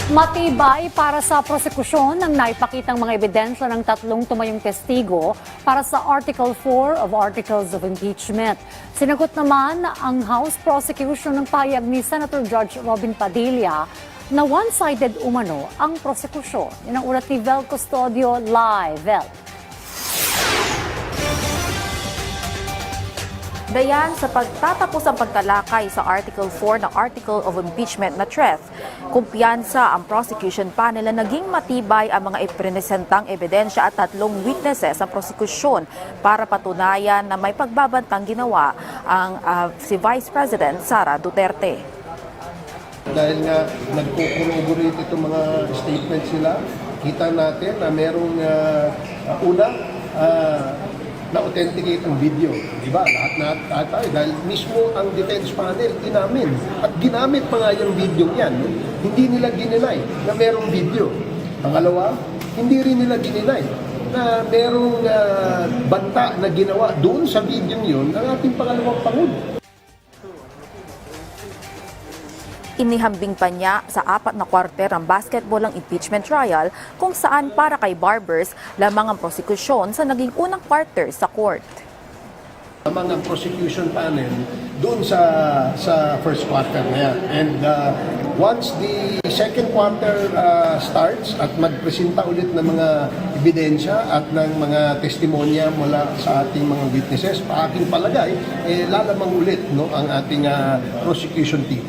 Matibay para sa prosekusyon ng naipakitang mga ebidensya ng tatlong tumayong testigo para sa Article 4 of Articles of Impeachment. Sinagot naman ang House Prosecution ng pahayag ni Senator Judge Robin Padilla na one-sided umano ang prosekusyon. Yan ang ulat ni Vel Custodio live. Vel. Dayan, sa pagtatapos ang pagtalakay sa Article 4 ng Article of Impeachment na TREF, kumpiyansa ang prosecution panel na naging matibay ang mga ipresentang ebidensya at tatlong witnesses ang prosekusyon para patunayan na may pagbabantang ginawa ang si Vice President Sara Duterte. Dahil nga nagpo-corroborate itong mga statements nila, kita natin na merong na-authenticate ang video. Diba? Lahat tayo. Dahil mismo ang defense panel inamin. At ginamit pa nga yung video yan. No? Hindi nila gininay na merong video. Pangalawa, hindi rin nila gininay na merong banta na ginawa doon sa video yun ng ating pangalawang Pangulo. Inihambing pa niya sa 4 na kwarter ng basketball ang impeachment trial kung saan para kay Barbers lamang ang prosekusyon sa naging unang quarter sa court. Lamang ang prosecution panel doon sa first quarter na yan. And once the second quarter starts at magpresenta ulit ng mga ebidensya at ng mga testimonya mula sa ating mga witnesses, pa aking palagay, lalamang ulit no, ang ating prosecution team.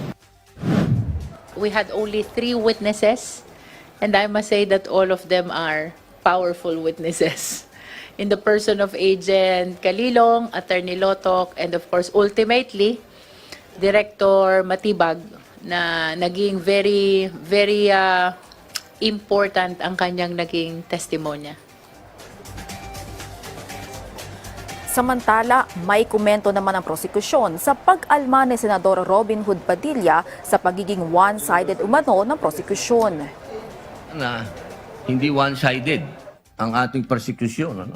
We had only 3 witnesses, and I must say that all of them are powerful witnesses. In the person of Agent Calilong, Attorney Lotok, and of course, ultimately, Director Matibag, na naging very important ang kanyang naging testimonya. Samantala, may komento naman ang prosekusyon sa pag-alma ni Senador Robin Hood Padilla sa pagiging one-sided umano ng prosekusyon. Na hindi one-sided ang ating persecution. Ano?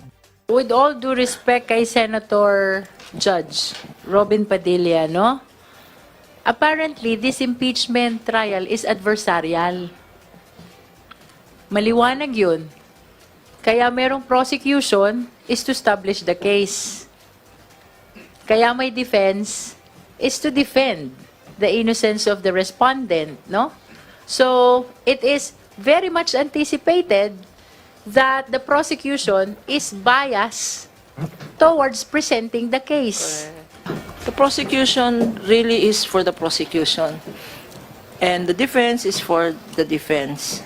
With all due respect kay Senator Judge Robin Padilla, no? Apparently, this impeachment trial is adversarial. Maliwanag yun. Kaya merong prosecution is to establish the case. Kaya may defense is to defend the innocence of the respondent, no? So, it is very much anticipated that the prosecution is biased towards presenting the case. The prosecution really is for the prosecution, and the defense is for the defense.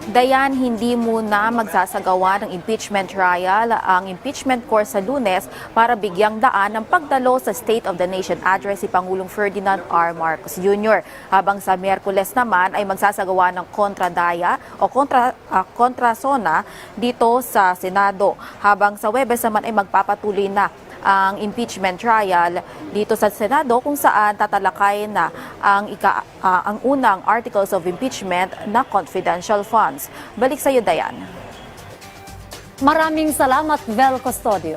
Dayan, hindi muna magsasagawa ng impeachment trial ang impeachment court sa Lunes para bigyang daan ng pagdalo sa State of the Nation address si Pangulong Ferdinand R. Marcos Jr. Habang sa Miyerkules naman ay magsasagawa ng kontradaya o kontrasona dito sa Senado. Habang sa Huwebes naman ay magpapatuloy na ang impeachment trial dito sa Senado kung saan tatalakay na ang unang articles of impeachment na confidential funds. Balik sa iyo, Dayan. Maraming salamat, Vel Custodio.